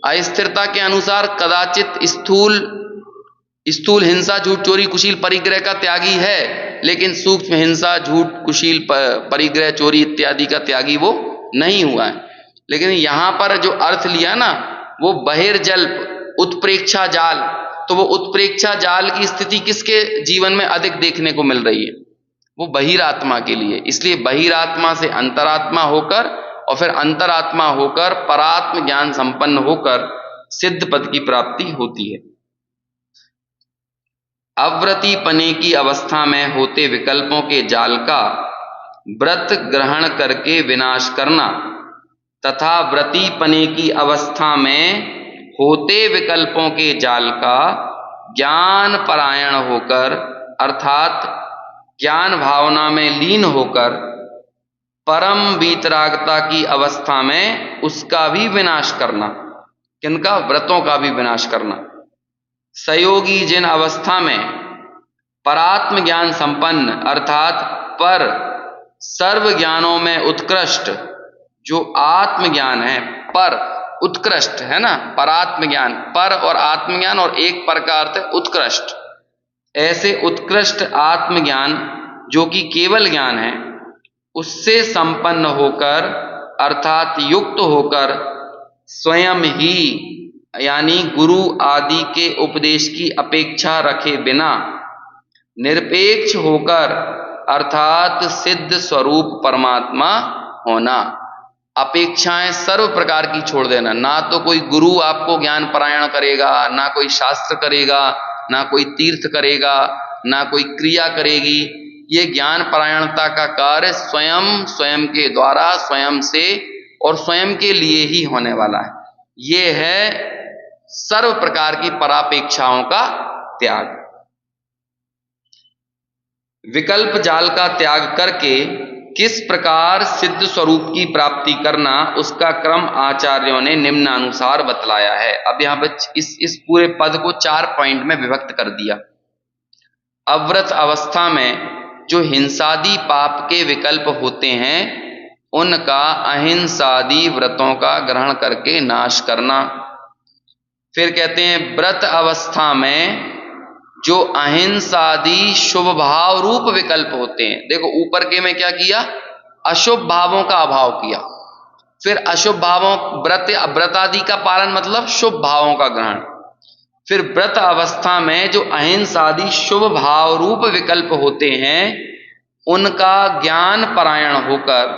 अस्थिरता के अनुसार कदाचित स्थूल हिंसा, झूठ, चोरी, कुशील, परिग्रह का त्यागी है, लेकिन सूक्ष्म हिंसा, झूठ, कुशील, परिग्रह, चोरी इत्यादि का त्यागी वो नहीं हुआ है। लेकिन यहां पर जो अर्थ लिया ना वो बहिर्जल्प, उत्प्रेक्षा जाल। तो वो उत्प्रेक्षा जाल की स्थिति किसके जीवन में अधिक देखने को मिल रही है? वो बहिरात्मा के लिए। इसलिए बहिरात्मा से अंतरात्मा होकर और फिर अंतरात्मा होकर परात्म ज्ञान संपन्न होकर सिद्ध पद की प्राप्ति होती है। अव्रती पने की अवस्था में होते विकल्पों के जाल का व्रत ग्रहण करके विनाश करना तथा व्रती पने की अवस्था में होते विकल्पों के जाल का ज्ञान परायण होकर अर्थात ज्ञान भावना में लीन होकर परम वीतरागता की अवस्था में उसका भी विनाश करना। किनका? व्रतों का भी विनाश करना। सयोगी जिन अवस्था में परात्म ज्ञान संपन्न अर्थात पर सर्व ज्ञानों में उत्कृष्ट जो आत्मज्ञान है, पर उत्कृष्ट है ना, परात्म ज्ञान, पर और आत्मज्ञान और एक पर का अर्थ है उत्कृष्ट। ऐसे उत्कृष्ट आत्मज्ञान जो कि केवल ज्ञान है, उससे संपन्न होकर अर्थात युक्त होकर स्वयं ही यानी गुरु आदि के उपदेश की अपेक्षा रखे बिना निरपेक्ष होकर अर्थात सिद्ध स्वरूप परमात्मा होना। अपेक्षाएं सर्व प्रकार की छोड़ देना। ना तो कोई गुरु आपको ज्ञान परायण करेगा, ना कोई शास्त्र करेगा, ना कोई तीर्थ करेगा, ना कोई क्रिया करेगी। ये ज्ञान परायणता का कार्य स्वयं के द्वारा, स्वयं से और स्वयं के लिए ही होने वाला है। ये है सर्व प्रकार की परापेक्षाओं का त्याग। विकल्प जाल का त्याग करके किस प्रकार सिद्ध स्वरूप की प्राप्ति करना, उसका क्रम आचार्यों ने निम्नानुसार बतलाया है। अब यहां पर इस पूरे पद को 4 पॉइंट में विभक्त कर दिया। अव्रत अवस्था में जो हिंसादि पाप के विकल्प होते हैं उनका अहिंसादि व्रतों का ग्रहण करके नाश करना। फिर कहते हैं व्रत अवस्था में जो अहिंसादि शुभ भाव रूप विकल्प होते हैं। देखो ऊपर के में क्या किया? अशुभ भावों का अभाव किया। फिर अशुभ भावों व्रत आदि का पालन मतलब शुभ भावों का ग्रहण। फिर व्रत अवस्था में जो अहिंसा आदि शुभ भाव रूप विकल्प होते हैं उनका ज्ञान परायण होकर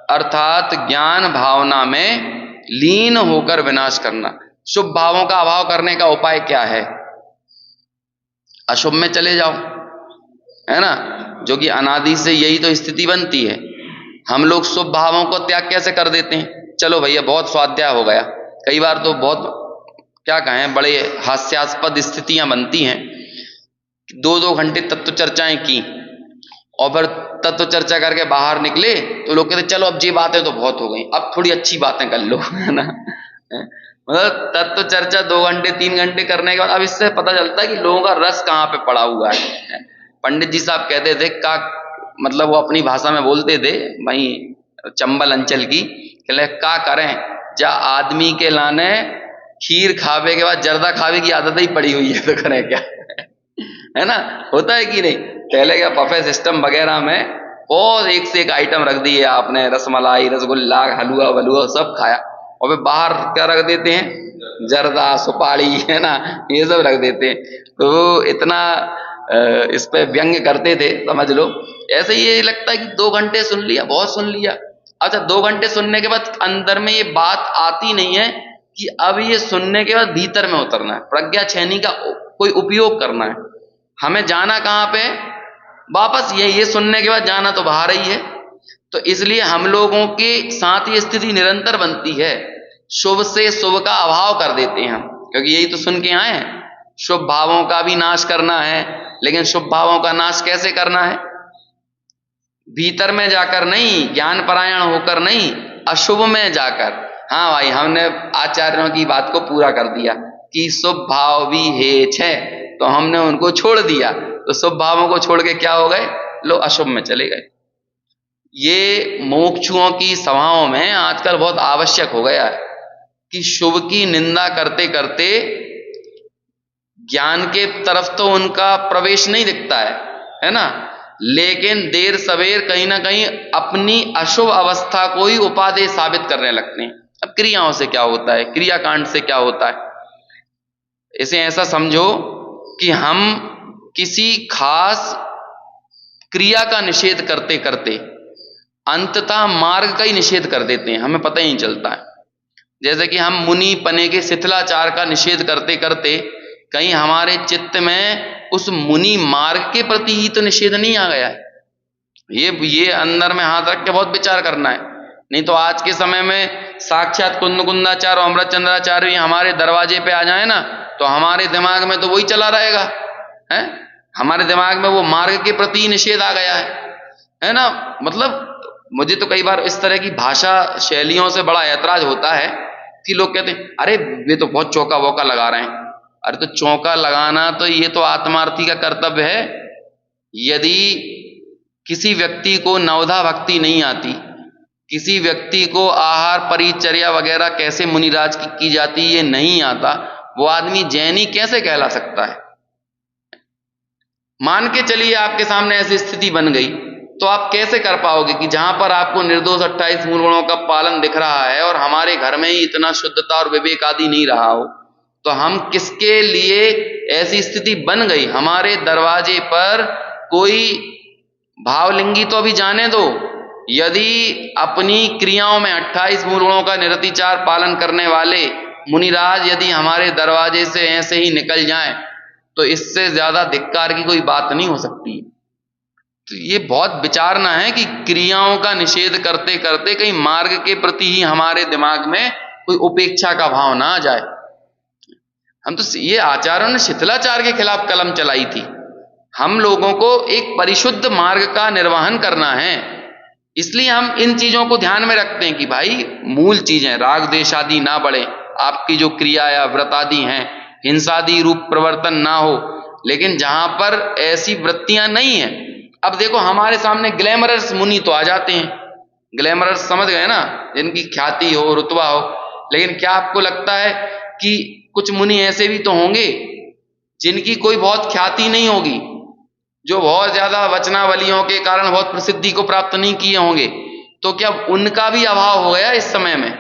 अर्थात ज्ञान भावना में लीन होकर विनाश करना। शुभ भावों का अभाव करने का उपाय क्या है? अशुभ में चले जाओ, है ना, जो कि अनादि से यही तो स्थिति बनती है। हम लोग शुभ भावों को त्याग कैसे कर देते हैं? चलो भैया बहुत स्वाध्याय हो गया, कई बार तो बहुत क्या कहें बड़े हास्यास्पद स्थितियां बनती हैं। 2-2 घंटे तत्व चर्चाएं की और फिर तत्व चर्चा करके बाहर निकले तो लोग कहते चलो अब ये बातें तो बहुत हो गई, अब थोड़ी अच्छी बातें कर लो, है ना। मतलब तत्व चर्चा 2 घंटे 3 घंटे करने के बाद अब इससे पता चलता है कि लोगों का रस कहाँ पे पड़ा हुआ है। पंडित जी साहब कहते थे का मतलब वो अपनी भाषा में बोलते थे वहीं चंबल अंचल की, कहले का करें जा आदमी के लाने खीर खावे के बाद जर्दा खावे की आदत ही पड़ी हुई है तो करें क्या, है ना, होता है कि नहीं। पहले क्या बफे सिस्टम वगैरह में बहुत एक से एक आइटम रख दिए आपने, रसमलाई रसगुल्ला हलवा वलुआ सब खाया और फिर बाहर क्या रख देते हैं, जर्दा सुपारी, है ना, ये सब रख देते हैं। तो इतना इस पे व्यंग्य करते थे समझ लो। ऐसे ये लगता है कि 2 घंटे सुन लिया, बहुत सुन लिया। अच्छा 2 घंटे सुनने के बाद अंदर में ये बात आती नहीं है कि अब ये सुनने के बाद भीतर में उतरना है, प्रज्ञा छेनी का कोई उपयोग करना है। हमें जाना कहाँ पे, वापस ये सुनने के बाद जाना तो बाहर ही है। तो इसलिए हम लोगों के साथ ये स्थिति निरंतर बनती है, शुभ से शुभ का अभाव कर देते हैं हम, क्योंकि यही तो सुन के आए हैं। शुभ भावों का भी नाश करना है, लेकिन शुभ भावों का नाश कैसे करना है? भीतर में जाकर नहीं, ज्ञान परायण होकर नहीं, अशुभ में जाकर। हाँ भाई हमने आचार्यों की बात को पूरा कर दिया कि शुभ भाव भी है छे, तो हमने उनको छोड़ दिया, तो शुभ भावों को छोड़ के क्या हो गए, लो अशुभ में चले गए। ये मोक्षुओं की सभाओं में आजकल बहुत आवश्यक हो गया है कि शुभ की निंदा करते करते ज्ञान के तरफ तो उनका प्रवेश नहीं दिखता है ना, लेकिन देर सवेर कहीं ना कहीं अपनी अशुभ अवस्था को ही उपादेय साबित करने लगते हैं। अब क्रियाओं से क्या होता है, क्रियाकांड से क्या होता है, इसे ऐसा समझो कि हम किसी खास क्रिया का निषेध करते करते अंततः मार्ग का ही निषेध कर देते हैं, हमें पता ही नहीं चलता है। जैसे कि हम मुनि पने के शिथिलाचार का निषेध करते करते कहीं हमारे चित्त में उस मुनि मार्ग के प्रति ही तो निषेध नहीं आ गया है। ये अंदर में हाथ रख के बहुत विचार करना है, नहीं तो आज के समय में साक्षात कुंदकुंदाचार्य और अमृतचंद्राचार्य हमारे दरवाजे पे आ जाए ना, तो हमारे दिमाग में तो वही चला रहेगा, है, हमारे दिमाग में वो मार्ग के प्रति ही निषेध आ गया है ना। मतलब मुझे तो कई बार इस तरह की भाषा शैलियों से बड़ा ऐतराज होता है कि लोग कहते हैं अरे ये तो बहुत चौका वौका लगा रहे हैं। अरे तो चौका लगाना तो ये तो आत्मार्थी का कर्तव्य है। यदि किसी व्यक्ति को नवधा भक्ति नहीं आती, किसी व्यक्ति को आहार परिचर्या वगैरह कैसे मुनिराज की जाती ये नहीं आता, वो आदमी जैनी कैसे कहला सकता है? मान के चलिए आपके सामने ऐसी स्थिति बन गई, तो आप कैसे कर पाओगे कि जहां पर आपको निर्दोष 28 मूल गुणों का पालन दिख रहा है और हमारे घर में ही इतना शुद्धता और विवेक आदि नहीं रहा हो, तो हम किसके लिए ऐसी स्थिति बन गई? हमारे दरवाजे पर कोई भावलिंगी तो अभी जाने दो, यदि अपनी क्रियाओं में 28 मूल गुणों का निरतिचार पालन करने वाले मुनिराज यदि हमारे दरवाजे से ऐसे ही निकल जाएं, तो इससे ज्यादा धिक्कार की कोई बात नहीं हो सकती। तो ये बहुत विचारना है कि क्रियाओं का निषेध करते करते कहीं मार्ग के प्रति ही हमारे दिमाग में कोई उपेक्षा का भाव ना आ जाए। हम तो ये आचार्यों ने शिथिलाचार के खिलाफ कलम चलाई थी। हम लोगों को एक परिशुद्ध मार्ग का निर्वहन करना है, इसलिए हम इन चीजों को ध्यान में रखते हैं कि भाई मूल चीजें राग द्वेष आदि ना बढ़े, आपकी जो क्रिया या व्रत आदि हैं हिंसादि रूप प्रवर्तन ना हो। लेकिन जहां पर ऐसी वृत्तियां नहीं है, अब देखो हमारे सामने ग्लैमरस मुनि तो आ जाते हैं, ग्लैमरस समझ गए ना, जिनकी ख्याति हो रुतबा हो, लेकिन क्या आपको लगता है कि कुछ मुनि ऐसे भी तो होंगे जिनकी कोई बहुत ख्याति नहीं होगी, जो बहुत ज्यादा वचनावलियों के कारण बहुत प्रसिद्धि को प्राप्त नहीं किए होंगे, तो तो क्या उनका भी अभाव हो गया इस समय में?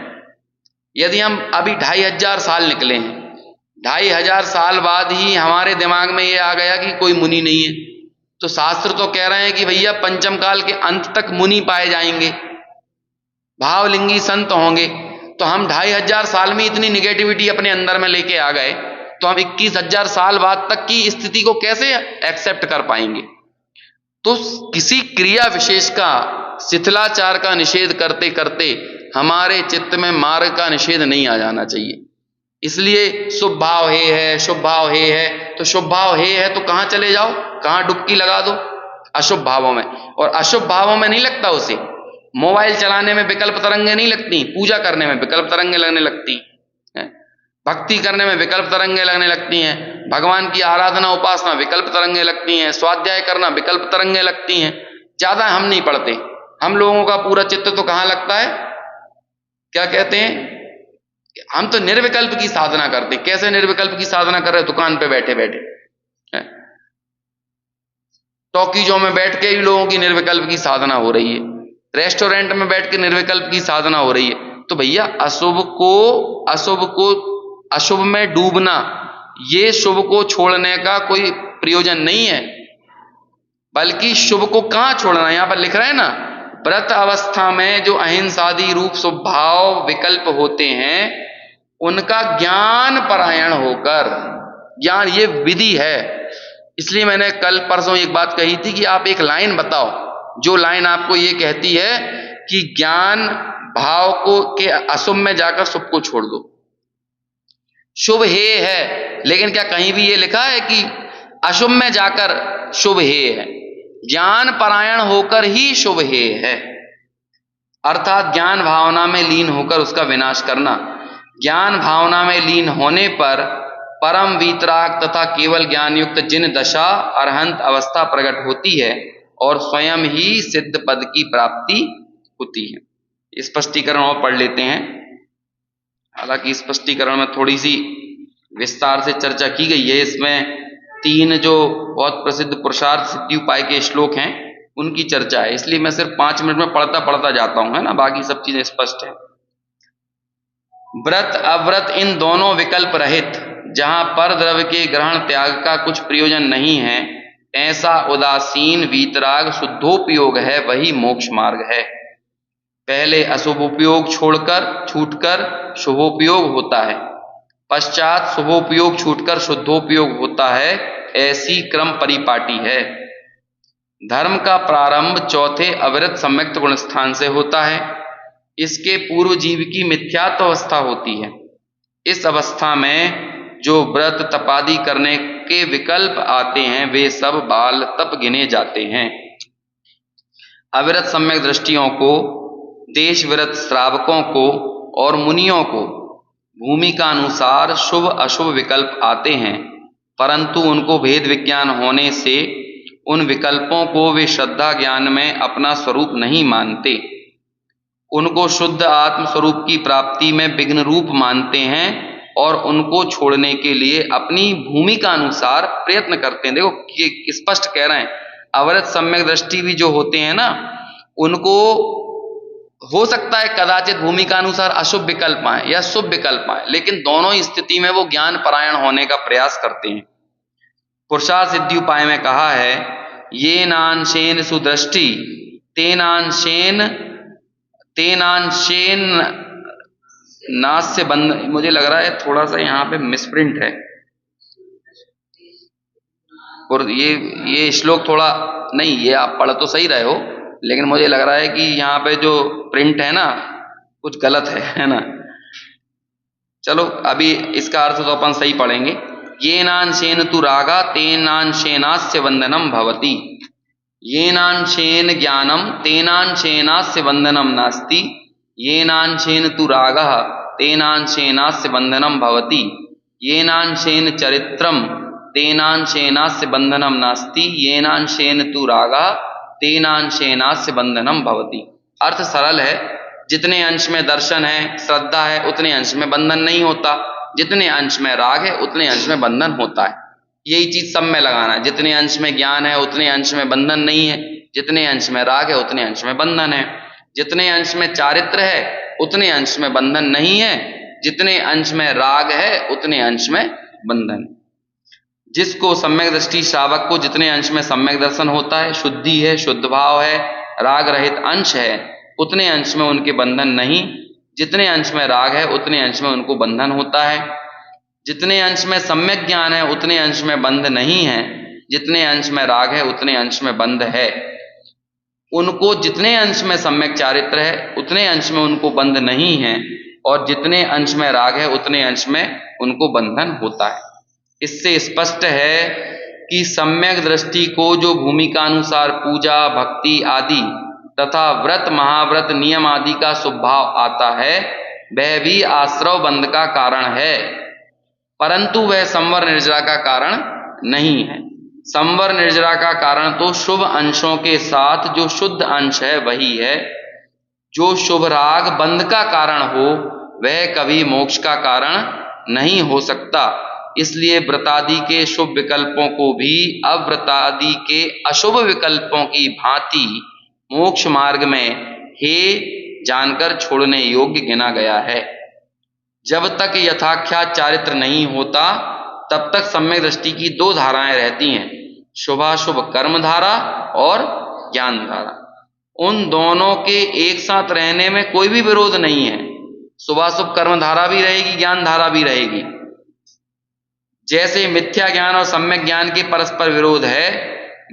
यदि हम अभी 2500 साल निकले हैं, 2500 साल बाद ही हमारे दिमाग में ये आ गया कि कोई मुनि नहीं है, तो शास्त्र तो कह रहे हैं कि भैया पंचम काल के अंत तक मुनि पाए जाएंगे, भावलिंगी संत होंगे। तो हम 2500 साल में इतनी निगेटिविटी अपने अंदर में लेके आ गए, तो हम 21,000 साल बाद तक की स्थिति को कैसे एक्सेप्ट कर पाएंगे? तो किसी क्रिया विशेष का शिथिलाचार का निषेध करते करते हमारे चित्त में मार्ग का निषेध नहीं आ जाना चाहिए। इसलिए शुभ भाव हे है, शुभ भाव हे है, तो शुभ भाव हे है तो कहां चले जाओ, कहां डुबकी लगा दो? अशुभ भावों में। और अशुभ भावों में नहीं लगता उसे, मोबाइल चलाने में विकल्प तरंगे नहीं लगती, पूजा करने में विकल्प तरंगे लगने लगती हैं, भक्ति करने में विकल्प तरंगे लगने लगती हैं, भगवान की आराधना उपासना विकल्प तरंगे लगती हैं, स्वाध्याय करना विकल्प तरंगे लगती हैं। ज्यादा हम नहीं पढ़ते, हम लोगों का पूरा चित्त तो कहां लगता है? क्या कहते हैं, हम तो निर्विकल्प की साधना करते हैं। कैसे निर्विकल्प की साधना कर रहे हैं? दुकान पे बैठे बैठे, टॉकीजों में बैठ के ही लोगों की निर्विकल्प की साधना हो रही है, रेस्टोरेंट में बैठ के निर्विकल्प की साधना हो रही है। तो भैया अशुभ में डूबना, ये शुभ को छोड़ने का कोई प्रयोजन नहीं है, बल्कि शुभ को कहां छोड़ना? यहां पर लिख रहे हैं ना, व्रत अवस्था में जो अहिंसादि रूप स्वभाव विकल्प होते हैं, उनका ज्ञान परायण होकर, ज्ञान ये विधि है। इसलिए मैंने कल परसों एक बात कही थी कि आप एक लाइन बताओ, जो लाइन आपको ये कहती है कि ज्ञान भाव को के अशुभ में जाकर शुभ को छोड़ दो। शुभ हे है, लेकिन क्या कहीं भी ये लिखा है कि अशुभ में जाकर शुभ हे है? ज्ञान परायण होकर ही शुभ हे है, अर्थात ज्ञान भावना में लीन होकर उसका विनाश करना। ज्ञान भावना में लीन होने पर परम वीतराग तथा केवल ज्ञान युक्त जिन दशा अरहंत अवस्था प्रकट होती है और स्वयं ही सिद्ध पद की प्राप्ति होती है। स्पष्टीकरण और पढ़ लेते हैं। हालांकि स्पष्टीकरण में थोड़ी सी विस्तार से चर्चा की गई है। इसमें 3 जो बहुत प्रसिद्ध पुरुषार्थ सिद्धि उपाय के श्लोक हैं उनकी चर्चा है, इसलिए मैं सिर्फ 5 मिनट में पढ़ता जाता हूं, है ना, बाकी सब चीजें स्पष्ट है। व्रत अव्रत इन दोनों विकल्प रहित, जहां पर द्रव्य के ग्रहण त्याग का कुछ प्रयोजन नहीं है, ऐसा उदासीन वीतराग शुद्धोपयोग है, वही मोक्ष मार्ग है। पहले अशुभ उपयोग छूटकर शुभोपयोग होता है, पश्चात शुभोपयोग छूटकर शुद्धोपयोग होता है, ऐसी क्रम परिपाटी है। धर्म का प्रारंभ चौथे अविरत सम्यक्त गुण स्थान से होता है। इसके पूर्व जीव की मिथ्यात्व अवस्था होती है। इस अवस्था में जो व्रत तपादि करने के विकल्प आते हैं वे सब बाल तप गिने जाते हैं। अविरत सम्यक दृष्टियों को, देश विरत श्रावकों को और मुनियों को भूमिका अनुसार शुभ अशुभ विकल्प आते हैं, परंतु उनको भेद विज्ञान होने से उन विकल्पों को वे श्रद्धा ज्ञान में अपना स्वरूप नहीं मानते, उनको शुद्ध आत्म स्वरूप की प्राप्ति में विघ्न रूप मानते हैं और उनको छोड़ने के लिए अपनी भूमिका अनुसार प्रयत्न करते हैं। देखो ये स्पष्ट कह रहे हैं, अवरत सम्यक दृष्टि भी जो होते हैं ना, उनको हो सकता है कदाचित भूमिका अनुसार अशुभ विकल्प आए या शुभ विकल्प आए, लेकिन दोनों ही स्थिति में वो ज्ञान परायण होने का प्रयास करते हैं। पुरुषार्थ सिद्धि उपाय में कहा है, ये नांशेन सुदृष्टि तेनांशेन नास्य बंध, मुझे लग रहा है थोड़ा सा यहाँ पे मिसप्रिंट है, और ये श्लोक थोड़ा नहीं, ये आप पढ़ तो सही रहे हो, लेकिन मुझे लग रहा है कि यहाँ पे जो प्रिंट है ना कुछ गलत है ना। चलो अभी इसका अर्थ तो अपन सही पढ़ेंगे। ये नांशेन तु रागा तेनांशेनास्य बंधनम भवति, ये नांशेन ज्ञानम तेनांशेनास्य बंधनम नास्ति, ये नांशेन तु रागः तेनांशेनास्य बंधनम भवति, ये नांशेन चरित्रम तेनांशेनास्य बंधनम नास्ति, ये नांशेन तु रागः तेनांशेनास्य बंधनम भवति। अर्थ सरल है, जितने अंश में दर्शन है, श्रद्धा है, उतने अंश में बंधन नहीं होता, जितने अंश में राग है उतने अंश में बंधन होता है। यही चीज सब में लगाना है, जितने अंश में ज्ञान है उतने अंश में बंधन नहीं है, जितने अंश में राग है उतने अंश में बंधन है, जितने अंश में चारित्र है उतने अंश में बंधन नहीं है, जितने अंश में राग है उतने अंश में बंधन। जिसको सम्यक दृष्टि श्रावक को जितने अंश में सम्यक दर्शन होता है, शुद्धि है, शुद्ध भाव है, राग रहित अंश है, उतने अंश में उनके बंधन नहीं। जितने अंश में राग है उतने अंश में उनको बंधन होता है। जितने अंश में सम्यक ज्ञान है उतने अंश में बंध नहीं है, जितने अंश में राग है उतने अंश में बंध है। उनको जितने अंश में सम्यक चारित्र है उतने अंश में उनको बंध नहीं है, और जितने अंश में राग है उतने अंश में उनको बंधन होता है। इससे स्पष्ट है कि सम्यक दृष्टि को जो भूमिकानुसार पूजा, भक्ति आदि तथा व्रत, महाव्रत, नियम आदि का स्वभाव आता है, वह भी आश्रव बंध का कारण है, परंतु वह संवर निर्जरा का कारण नहीं है। संवर निर्जरा का कारण तो शुभ अंशों के साथ जो शुद्ध अंश है वही है। जो शुभ राग बंध का कारण हो वह कभी मोक्ष का कारण नहीं हो सकता। इसलिए व्रतादि के शुभ विकल्पों को भी अव्रतादि के अशुभ विकल्पों की भांति मोक्ष मार्ग में हे जानकर छोड़ने योग्य गिना गया है। जब तक यथाख्यात चारित्र नहीं होता तब तक सम्यक दृष्टि की दो धाराएं रहती हैं, शुभाशुभ कर्म धारा और ज्ञान धारा। उन दोनों के एक साथ रहने में कोई भी विरोध नहीं है। शुभाशुभ कर्म धारा भी रहेगी, ज्ञान धारा भी रहेगी। जैसे मिथ्या ज्ञान और सम्यक ज्ञान के परस्पर विरोध है,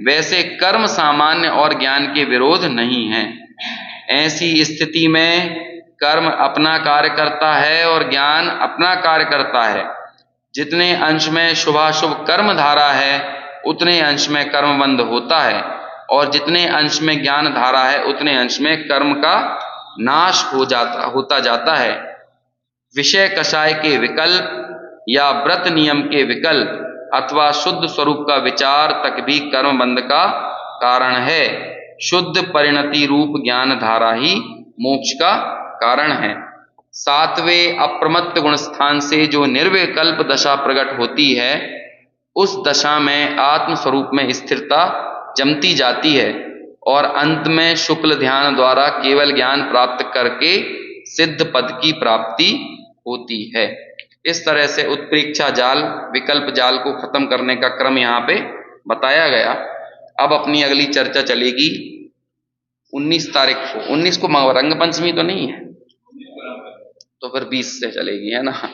वैसे कर्म सामान्य और ज्ञान के विरोध नहीं है। ऐसी स्थिति में कर्म अपना कार्य करता है और ज्ञान अपना कार्य करता है। जितने अंश में शुभाशुभ कर्म धारा है उतने अंश में कर्म बंध होता है, और जितने अंश में ज्ञान धारा है उतने अंश में कर्म का नाश होता जाता है। विषय कषाय के विकल्प या व्रत नियम के विकल्प अथवा शुद्ध स्वरूप का विचार तक भी कर्म बंध का कारण है। शुद्ध परिणति रूप ज्ञान धारा ही मोक्ष का कारण है। सातवें अप्रमत्त गुण स्थान से जो निर्विकल्प दशा प्रकट होती है, उस दशा में आत्म स्वरूप में स्थिरता जमती जाती है, और अंत में शुक्ल ध्यान द्वारा केवल ज्ञान प्राप्त करके सिद्ध पद की प्राप्ति होती है। इस तरह से उत्प्रेक्षा जाल, विकल्प जाल को खत्म करने का क्रम यहाँ पे बताया गया। अब अपनी अगली चर्चा चलेगी 19 तारीख को। 19 को रंग पंचमी तो नहीं है, तो फिर 20 से चलेगी, है ना।